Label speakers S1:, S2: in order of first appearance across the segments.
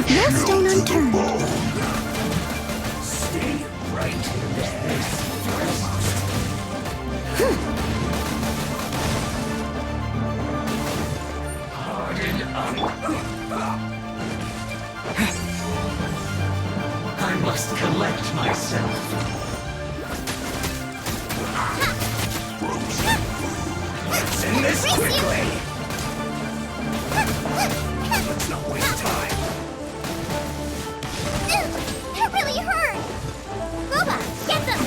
S1: leave no stone unturned.
S2: Stay right there. Harden up. I must collect myself. Let's end this quickly. Let's not waste time.
S1: That really hurt! Boba, get them!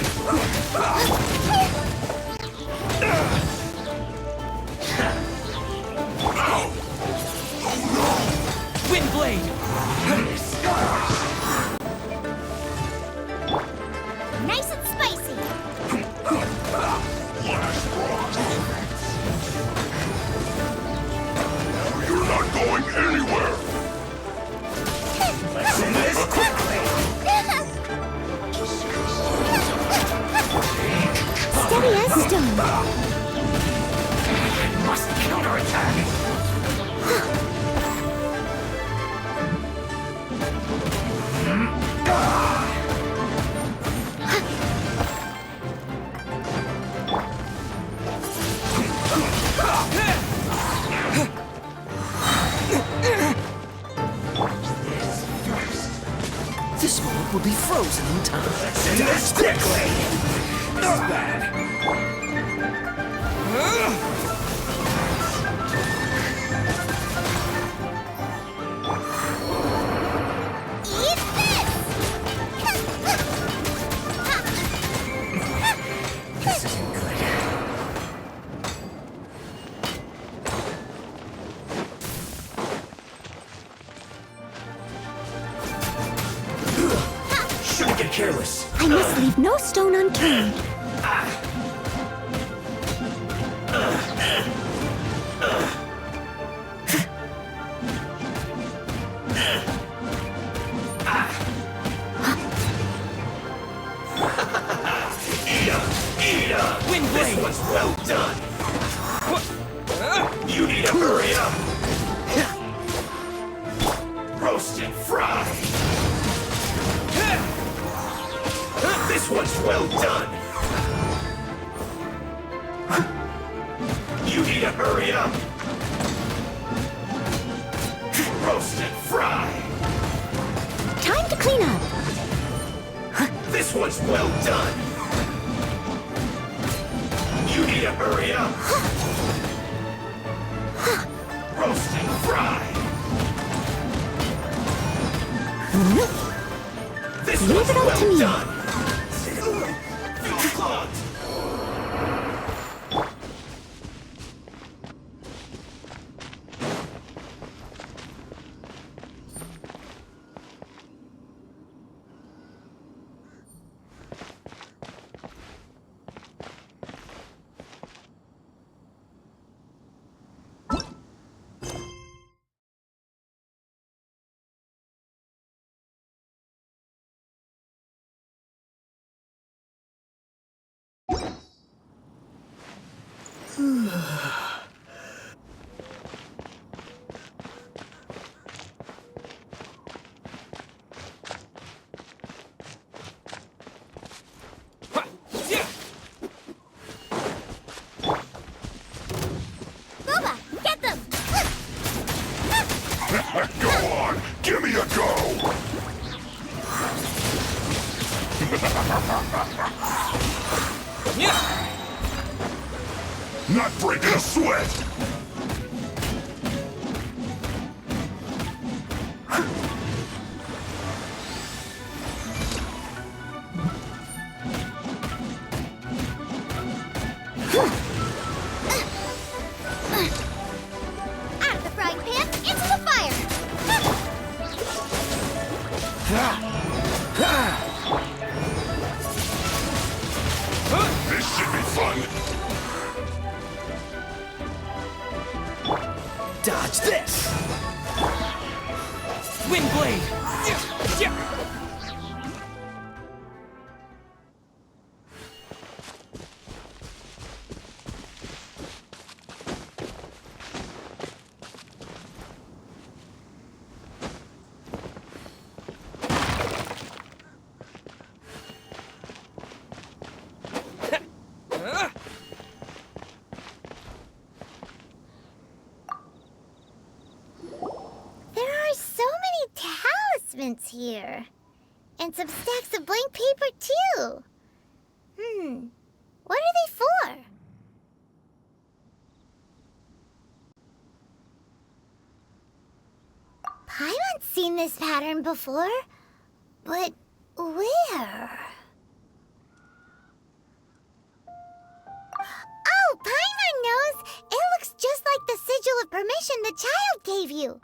S2: Windblade!
S1: Nice and spicy!
S3: You're not going anywhere!
S2: Let's end this quickly!
S1: Steady as stone.
S2: I must counterattack!
S4: This moment will be frozen in time.
S2: Let's end this quickly! This is bad.
S1: Eat this!
S2: This isn't good. Shouldn't get careless.
S1: I must leave no stone unturned.
S2: Eat up! Windblade! This one's well done! You need to hurry up! Roast and fry! This one's well done! You need to hurry up! Roast and fry!
S1: Time to clean up.
S2: This one's well done! You need to hurry up! Roast and fry! This
S1: Leave
S2: one's
S1: it up
S2: well
S1: to me.
S2: done! Feel clogged!
S1: Boba, get them!
S3: Go on! Give me a go! Not breaking a sweat!
S1: Out of the frying pan, into the fire!
S3: This should be fun!
S4: Dodge this!
S2: Windblade!
S1: and some stacks of blank paper, too. What are they for? Paimon's seen this pattern before, but where? Oh, Paimon knows! It looks just like the sigil of permission the child gave you.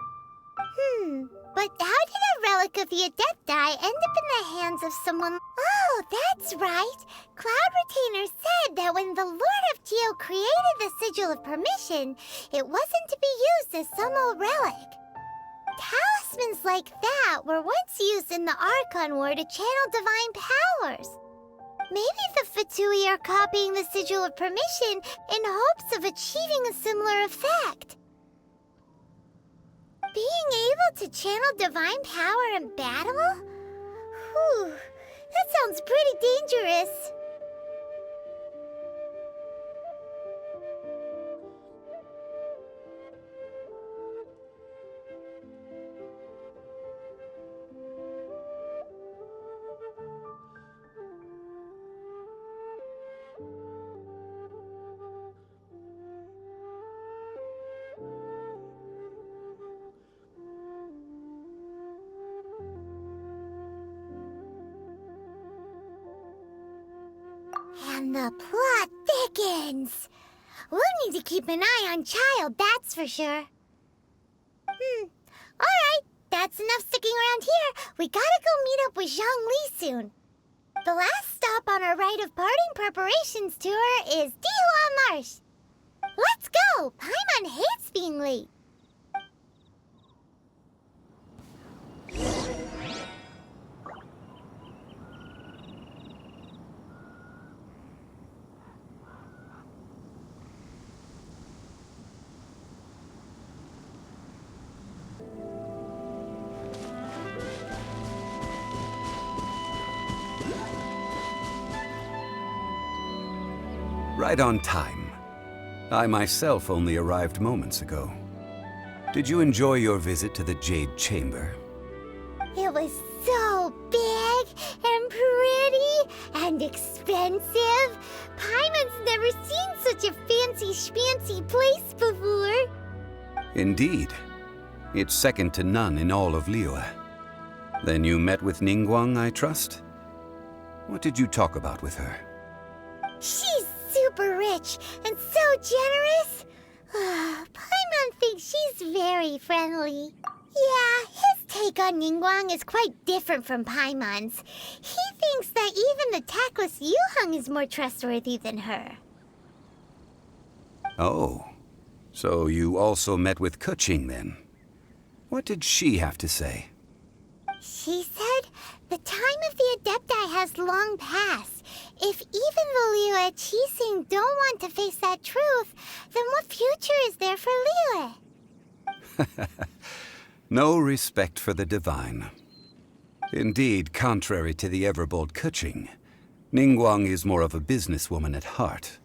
S1: But how did a relic of the Adepti end up in the hands of someone? Oh, that's right. Cloud Retainer said that when the Lord of Geo created the sigil of permission, it wasn't to be used as some old relic. Talismans like that were once used in the Archon War to channel divine powers. Maybe the Fatui are copying the sigil of permission in hopes of achieving a similar effect. Being able to channel divine power in battle? Whew, that sounds pretty dangerous. And the plot thickens. We'll need to keep an eye on Child, that's for sure. Alright, that's enough sticking around here. We gotta go meet up with Zhongli soon. The last stop on our rite of parting preparations tour is Dihua Marsh. Let's go! Paimon hates being late.
S5: Right on time. I myself only arrived moments ago. Did you enjoy your visit to the Jade Chamber?
S1: It was so big and pretty and expensive. Paimon's never seen such a fancy schmancy place before.
S5: Indeed. It's second to none in all of Liyue. Then you met with Ningguang, I trust? What did you talk about with her?
S1: She's super rich and so generous. Paimon thinks she's very friendly. Yeah, his take on Ningguang is quite different from Paimon's. He thinks that even the tactless Yuheng is more trustworthy than her.
S5: Oh, so you also met with Keqing then? What did she have to say?
S1: She said the time of the Adepti has long passed. If even the Liyue Qixing don't want to face that truth, then what future is there for Liyue?
S5: No respect for the divine. Indeed, contrary to the ever-bold Keqing, Ningguang is more of a businesswoman at heart,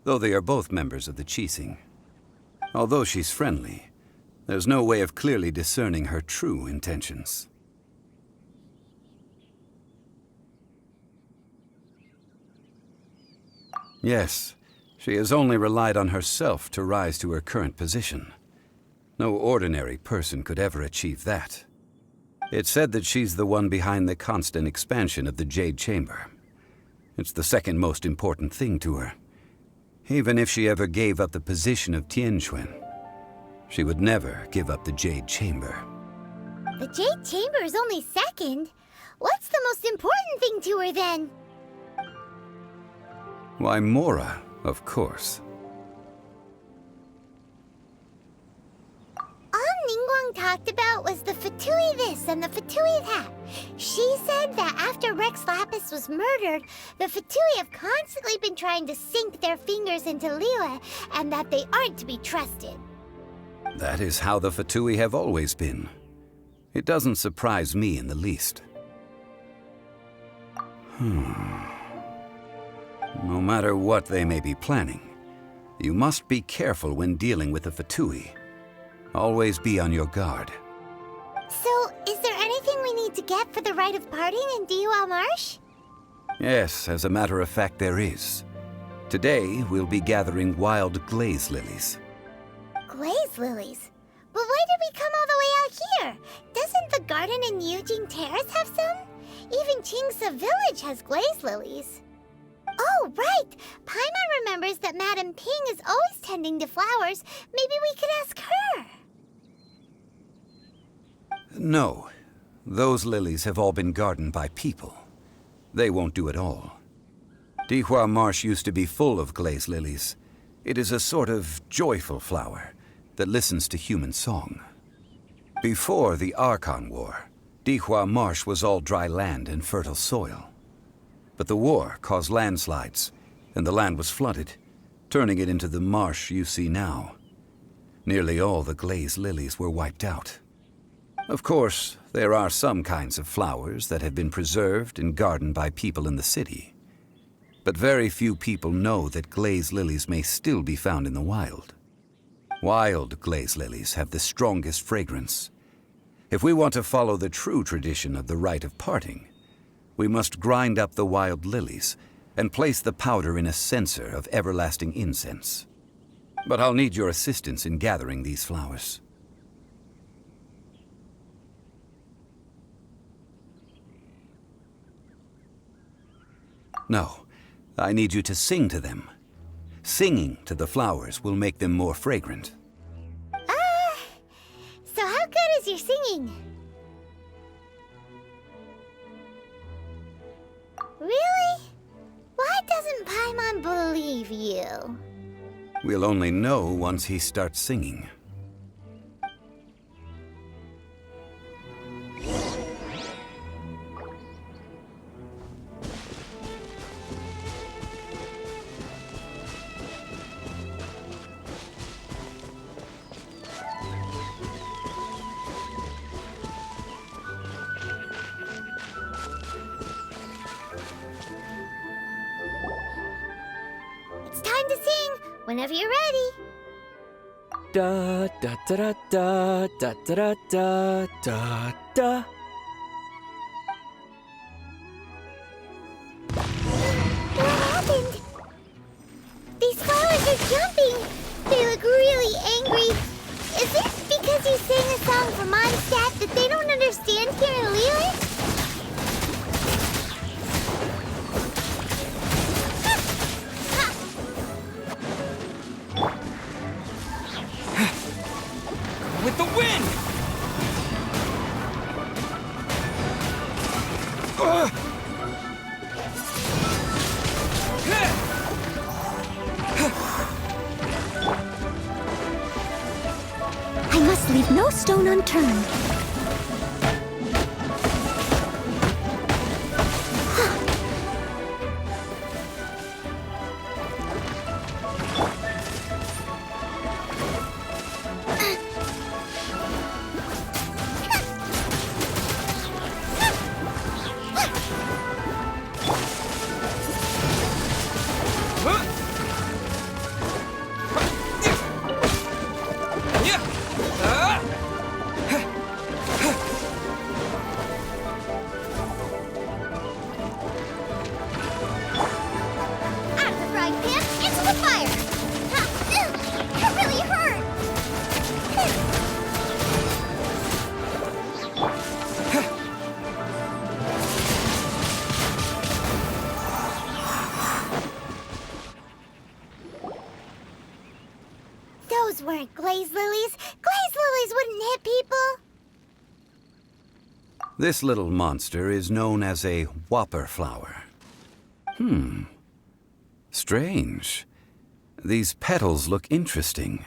S5: though they are both members of the Qixing. Although she's friendly, there's no way of clearly discerning her true intentions. Yes, she has only relied on herself to rise to her current position. No ordinary person could ever achieve that. It's said that she's the one behind the constant expansion of the Jade Chamber. It's the second most important thing to her. Even if she ever gave up the position of Tianquan, she would never give up the Jade Chamber.
S1: The Jade Chamber is only second. What's the most important thing to her then?
S5: Why, Mora, of course.
S1: All Ningguang talked about was the Fatui this and the Fatui that. She said that after Rex Lapis was murdered, the Fatui have constantly been trying to sink their fingers into Liyue, and that they aren't to be trusted.
S5: That is how the Fatui have always been. It doesn't surprise me in the least. No matter what they may be planning, you must be careful when dealing with the Fatui. Always be on your guard.
S1: So, is there anything we need to get for the rite of parting in Dewar Marsh?
S5: Yes, as a matter of fact, there is. Today, we'll be gathering wild glaze lilies.
S1: Glaze lilies? But why did we come all the way out here? Doesn't the garden in Eugene Terrace have some? Even Chingsa Village has glaze lilies. Oh, right! Paimon remembers that Madame Ping is always tending to flowers. Maybe we could ask her.
S5: No. Those lilies have all been gardened by people. They won't do it all. Dewar Marsh used to be full of glaze lilies. It is a sort of joyful flower that listens to human song. Before the Archon War, Dewar Marsh was all dry land and fertile soil. But the war caused landslides, and the land was flooded, turning it into the marsh you see now. Nearly all the glaze lilies were wiped out. Of course, there are some kinds of flowers that have been preserved and gardened by people in the city. But very few people know that glaze lilies may still be found in the wild. Wild glaze lilies have the strongest fragrance. If we want to follow the true tradition of the rite of parting, we must grind up the wild lilies and place the powder in a censer of everlasting incense. But I'll need your assistance in gathering these flowers. No, I need you to sing to them. Singing to the flowers will make them more fragrant.
S1: So how good is your singing? Really? Why doesn't Paimon believe you?
S5: We'll only know once he starts singing.
S1: It's time to sing, whenever you're ready.
S4: Da da da da da da da da da da.
S1: What happened? These flowers are jumping. They look really angry. Is it because you sang a song for Mondstadt that they don't understand here in Leland?
S4: With the wind!
S1: I must leave no stone unturned. Out of the frying pan, into the fire! That really hurt! Those weren't glaze lilies. Glaze lilies wouldn't hit people.
S5: This little monster is known as a whopper flower. Strange. These petals look interesting.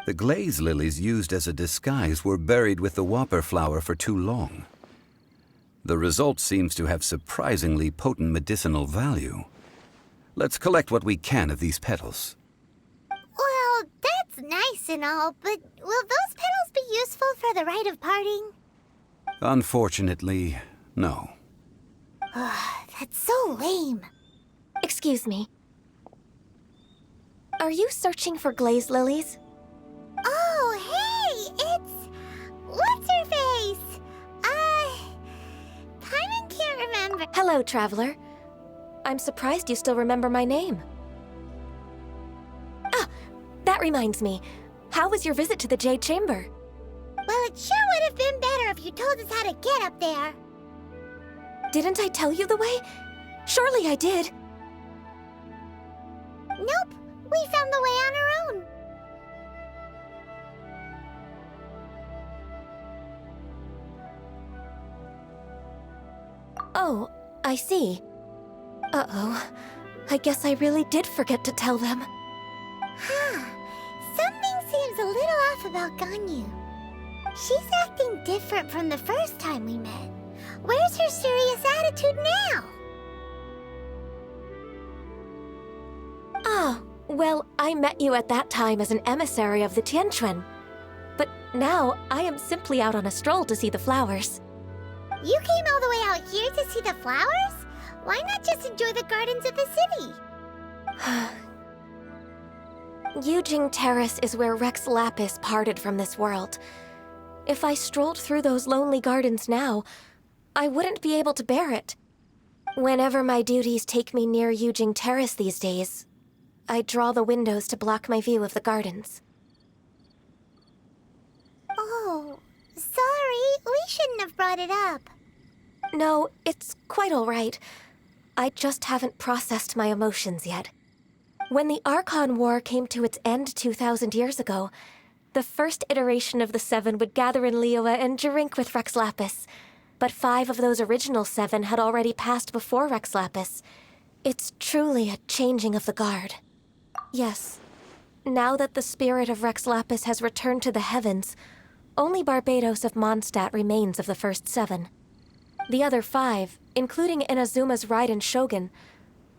S5: The glaze lilies used as a disguise were buried with the whopper flower for too long. The result seems to have surprisingly potent medicinal value. Let's collect what we can of these petals.
S1: Well, that's nice and all, but will those petals be useful for the rite of parting?
S5: Unfortunately, no.
S1: That's so lame.
S6: Excuse me. Are you searching for glaze lilies?
S1: Oh, hey, it's... What's-her-face? septiembre.
S6: Hello, traveler. I'm surprised you still remember my name. Ah, that reminds me. How was your visit to the Jade Chamber?
S1: Well, it sure would have been better if you told us how to get up there.
S6: Didn't I tell you the way? Surely I did.
S1: Nope, we found the way on our own.
S6: Oh, I see. Uh-oh. I guess I really did forget to tell them.
S1: Huh. Something seems a little off about Ganyu. She's acting different from the first time we met. Where's her serious attitude now?
S6: Ah, well, I met you at that time as an emissary of the Tianquan. But now, I am simply out on a stroll to see the flowers.
S1: You came all the way out here to see the flowers? Why not just enjoy the gardens of the city?
S6: Yujing Terrace is where Rex Lapis parted from this world. If I strolled through those lonely gardens now, I wouldn't be able to bear it. Whenever my duties take me near Yujing Terrace these days, I draw the windows to block my view of the gardens.
S1: Oh, sorry. We shouldn't have brought it up.
S6: No, it's quite all right. I just haven't processed my emotions yet. When the Archon War came to its end 2,000 years ago, the first iteration of the Seven would gather in Liyue and drink with Rex Lapis. But 5 of those original 7 had already passed before Rex Lapis. It's truly a changing of the guard. Yes, now that the spirit of Rex Lapis has returned to the heavens, only Barbados of Mondstadt remains of the first 7. The other 5, including Inazuma's Raiden Shogun,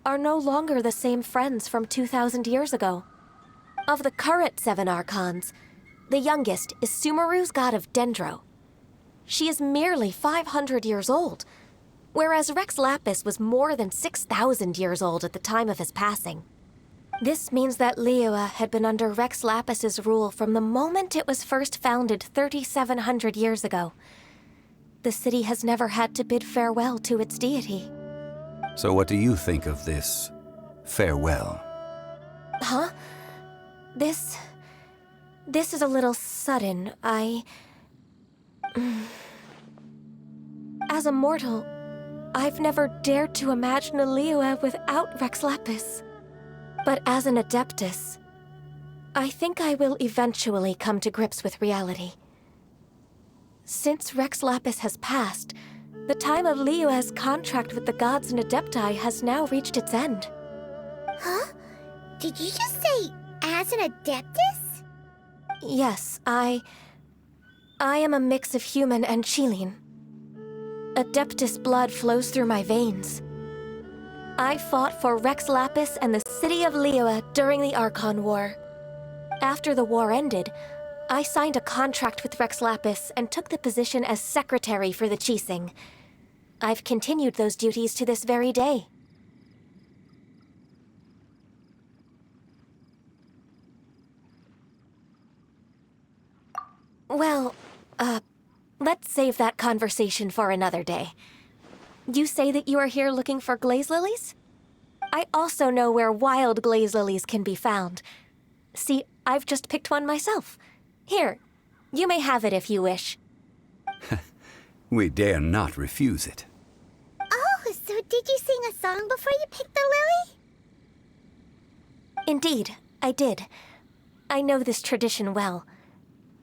S6: are no longer the same friends from 2,000 years ago. Of the current 7 Archons, the youngest is Sumeru's god of Dendro. She is merely 500 years old, whereas Rex Lapis was more than 6,000 years old at the time of his passing. This means that Liyue had been under Rex Lapis's rule from the moment it was first founded 3,700 years ago. The city has never had to bid farewell to its deity.
S5: So what do you think of this farewell?
S6: Huh? This is a little sudden. As a mortal, I've never dared to imagine a Liyue without Rex Lapis. But as an Adeptus, I think I will eventually come to grips with reality. Since Rex Lapis has passed, the time of Liyue's contract with the gods and Adepti has now reached its end.
S1: Huh? Did you just say, as an Adeptus?
S6: Yes, I am a mix of human and Chilean. Adeptus blood flows through my veins. I fought for Rex Lapis and the city of Liyue during the Archon War. After the war ended, I signed a contract with Rex Lapis and took the position as secretary for the Qixing. I've continued those duties to this very day. Well, let's save that conversation for another day. You say that you are here looking for glaze lilies? I also know where wild glaze lilies can be found. See, I've just picked one myself. Here, you may have it if you wish.
S5: We dare not refuse it.
S1: Oh, so did you sing a song before you picked the lily?
S6: Indeed, I did. I know this tradition well.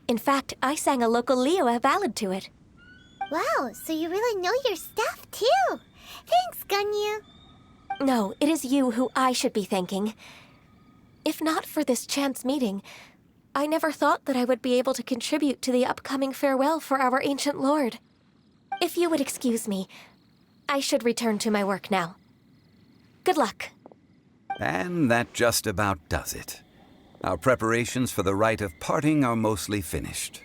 S6: In fact, I sang a local Liyue ballad to it.
S1: Wow, so you really know your stuff, too. Thanks, Ganyu.
S6: No, it is you who I should be thanking. If not for this chance meeting, I never thought that I would be able to contribute to the upcoming farewell for our ancient lord. If you would excuse me, I should return to my work now. Good luck.
S5: And that just about does it. Our preparations for the rite of parting are mostly finished.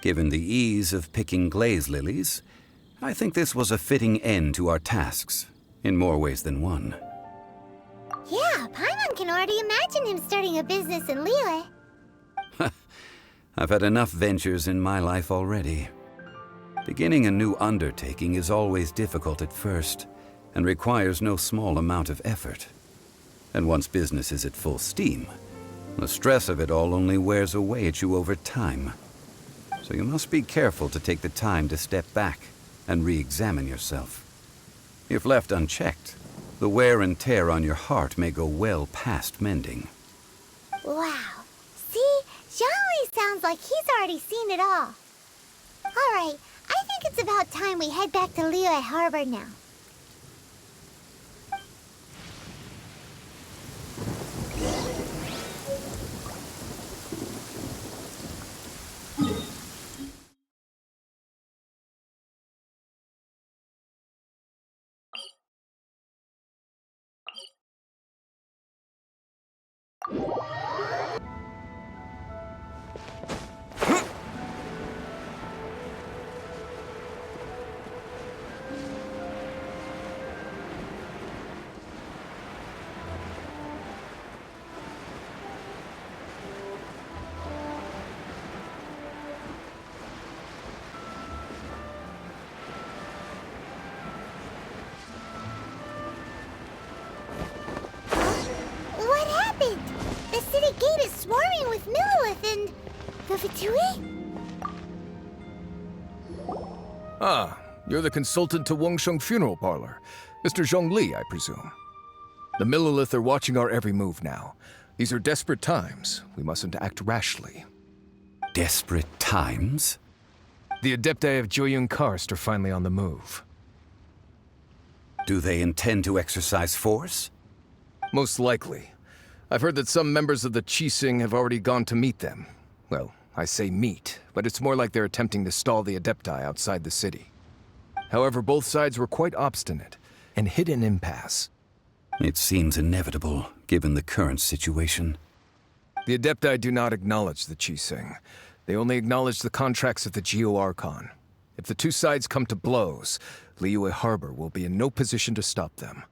S5: Given the ease of picking glaze lilies, I think this was a fitting end to our tasks, in more ways than one.
S1: Yeah, Paimon can already imagine him starting a business in Liyue.
S5: I've had enough ventures in my life already. Beginning a new undertaking is always difficult at first and requires no small amount of effort. And once business is at full steam, the stress of it all only wears away at you over time. So you must be careful to take the time to step back and re-examine yourself. If left unchecked, the wear and tear on your heart may go well past mending.
S1: Wow. See? Zhongli sounds like he's already seen it all. All right, I think it's about time we head back to Liyue Harbor now. What happened? The city gate is swarming with Millilith and the Fatui?
S7: Ah, you're the consultant to Wangsheng Funeral Parlor. Mr. Zhongli, I presume. The Millilith are watching our every move now. These are desperate times. We mustn't act rashly.
S5: Desperate times?
S7: The Adepti of Joyun Karst are finally on the move.
S5: Do they intend to exercise force?
S7: Most likely. I've heard that some members of the Qixing have already gone to meet them. Well, I say meet, but it's more like they're attempting to stall the Adepti outside the city. However, both sides were quite obstinate and hit an impasse.
S5: It seems inevitable, given the current situation.
S7: The Adepti do not acknowledge the Qixing. They only acknowledge the contracts of the Geo-Archon. If the two sides come to blows, Liyue Harbor will be in no position to stop them.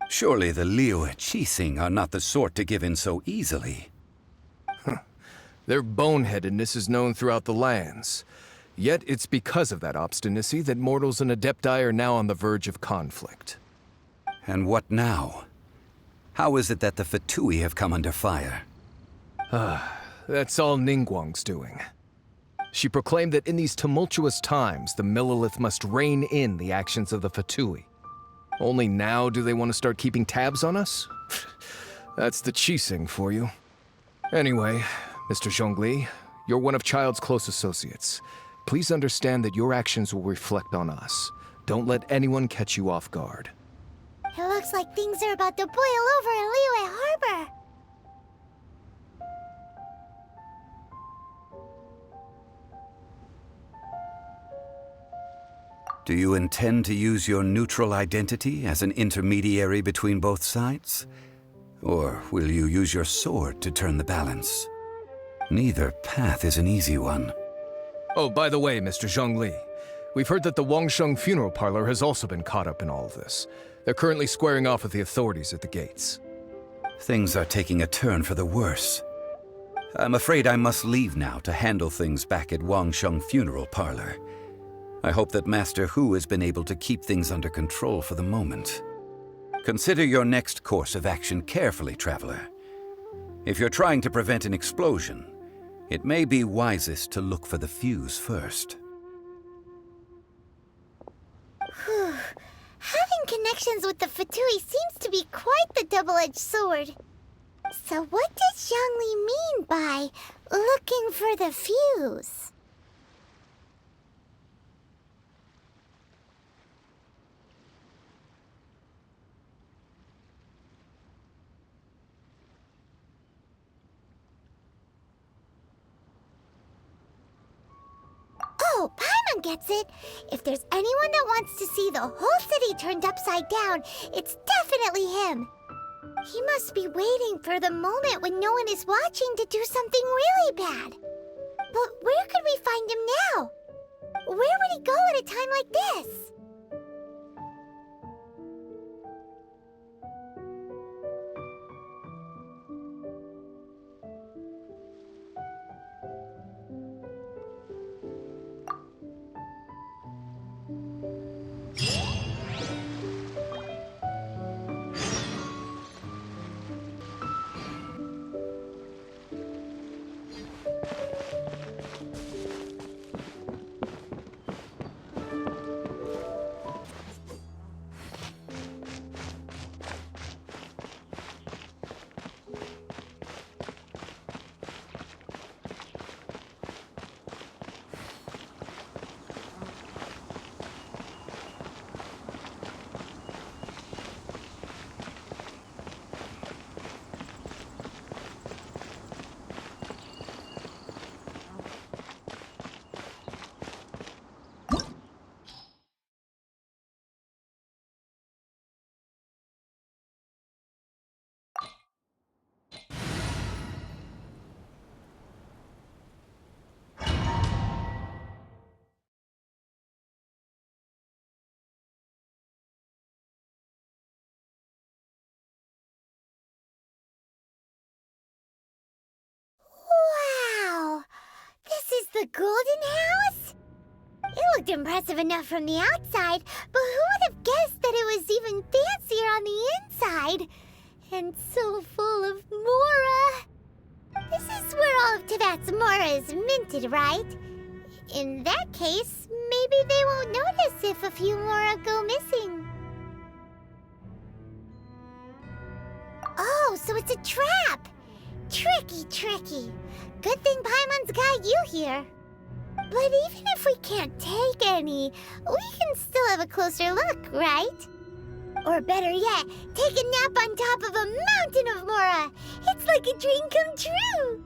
S5: Surely the Liyue Qixing are not the sort to give in so easily.
S7: Their boneheadedness is known throughout the lands. Yet it's because of that obstinacy that mortals and Adepti are now on the verge of conflict.
S5: And what now? How is it that the Fatui have come under fire?
S7: That's all Ningguang's doing. She proclaimed that in these tumultuous times, the Millilith must rein in the actions of the Fatui. Only now do they want to start keeping tabs on us? That's the Qixing for you. Anyway, Mr. Zhongli, you're one of Child's close associates. Please understand that your actions will reflect on us. Don't let anyone catch you off guard.
S1: It looks like things are about to boil over in Liyue Harbor.
S5: Do you intend to use your neutral identity as an intermediary between both sides? Or will you use your sword to turn the balance? Neither path is an easy one.
S7: Oh, by the way, Mr. Zhongli, we've heard that the Wangsheng Funeral Parlor has also been caught up in all of this. They're currently squaring off with the authorities at the gates.
S5: Things are taking a turn for the worse. I'm afraid I must leave now to handle things back at Wangsheng Funeral Parlor. I hope that Master Hu has been able to keep things under control for the moment. Consider your next course of action carefully, Traveler. If you're trying to prevent an explosion, it may be wisest to look for the fuse first.
S1: Having connections with the Fatui seems to be quite the double-edged sword. So what does Zhongli mean by looking for the fuse? Oh, Paimon gets it. If there's anyone that wants to see the whole city turned upside down, it's definitely him. He must be waiting for the moment when no one is watching to do something really bad. But where could we find him now? Where would he go at a time like this? golden house? It looked impressive enough from the outside, but who would have guessed that it was even fancier on the inside? And so full of Mora. This is where all of Teyvat's Mora is minted, right? In that case, maybe they won't notice if a few Mora go missing. Oh, so it's a trap! Tricky, tricky. Good thing Paimon's got you here. But even if we can't take any, we can still have a closer look, right? Or better yet, take a nap on top of a mountain of Mora. It's like a dream come true.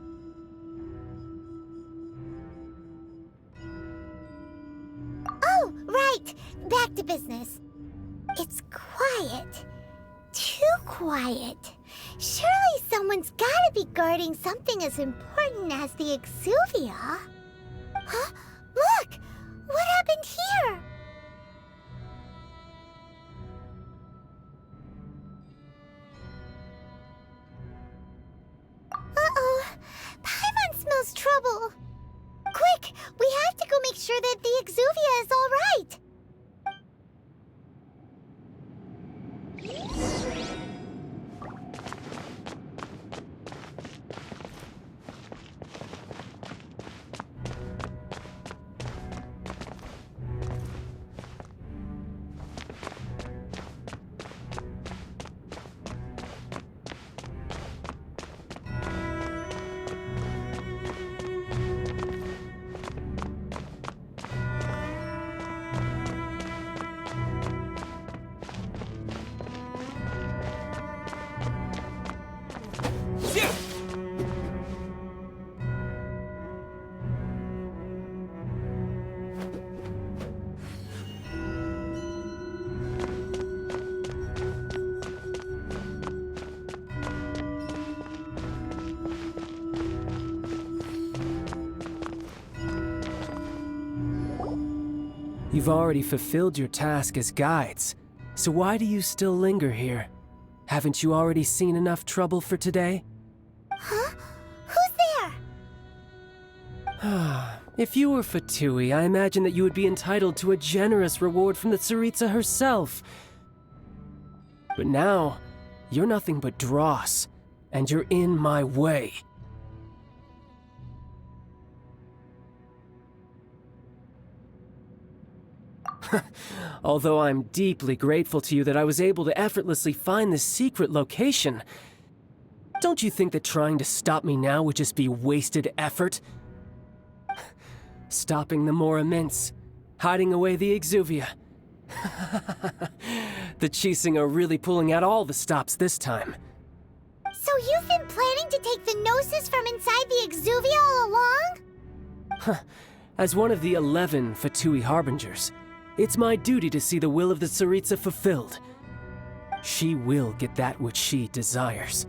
S1: Oh, right. Back to business. It's quiet. Too quiet. Surely someone's gotta be guarding something as important as the Exuvia. Huh? Look! What happened here? Uh-oh. Paimon smells trouble. Quick! We have to go make sure that the Exuvia is all right.
S4: You've already fulfilled your task as guides, so why do you still linger here? Haven't you already seen enough trouble for today?
S1: Huh? Who's there?
S4: If you were Fatui, I imagine that you would be entitled to a generous reward from the Tsaritsa herself. But now, you're nothing but dross, and you're in my way. Although I'm deeply grateful to you that I was able to effortlessly find this secret location, don't you think that trying to stop me now would just be wasted effort? Stopping the Mora Mints, hiding away the Exuvia. The Chising are really pulling out all the stops this time.
S1: So you've been planning to take the Gnosis from inside the Exuvia all along?
S4: As one of the 11 Fatui Harbingers, it's my duty to see the will of the Tsaritsa fulfilled. She will get that which she desires.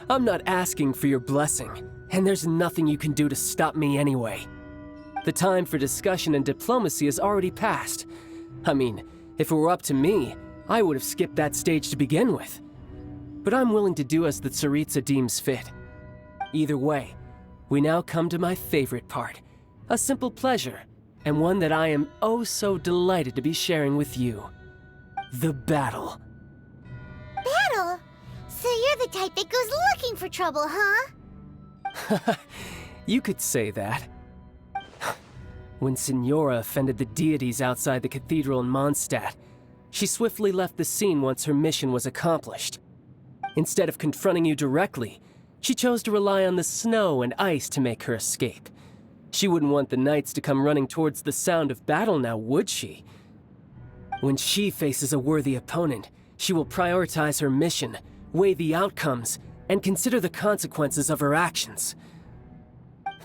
S4: I'm not asking for your blessing, and there's nothing you can do to stop me anyway. The time for discussion and diplomacy has already passed. I mean, if it were up to me, I would have skipped that stage to begin with. But I'm willing to do as the Tsaritsa deems fit. Either way, we now come to my favorite part. A simple pleasure, and one that I am oh so delighted to be sharing with you. The battle.
S1: Battle? So you're the type that goes looking for trouble, huh?
S4: You could say that. When Signora offended the deities outside the cathedral in Mondstadt, she swiftly left the scene once her mission was accomplished. Instead of confronting you directly, she chose to rely on the snow and ice to make her escape. She wouldn't want the knights to come running towards the sound of battle now, would she? When she faces a worthy opponent, she will prioritize her mission, weigh the outcomes, and consider the consequences of her actions.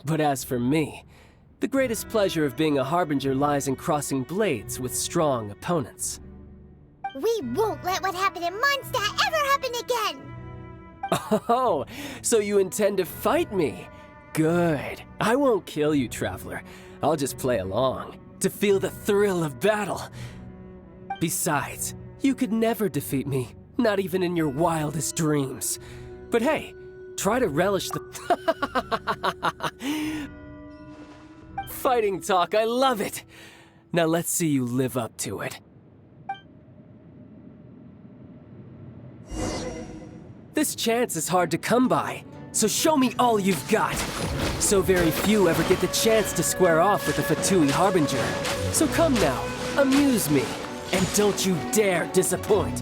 S4: But as for me, the greatest pleasure of being a Harbinger lies in crossing blades with strong opponents.
S1: We won't let what happened in Mondstadt ever happen again!
S4: Oh, so you intend to fight me? Good. I won't kill you, Traveler. I'll just play along, to feel the thrill of battle. Besides, You could never defeat me, not even in your wildest dreams. But hey, try to relish the... Fighting talk, I love it! Now let's see you live up to it. This chance is hard to come by, so show me all you've got. So very few ever get the chance to square off with the Fatui Harbinger. So come now, amuse me, and don't you dare disappoint.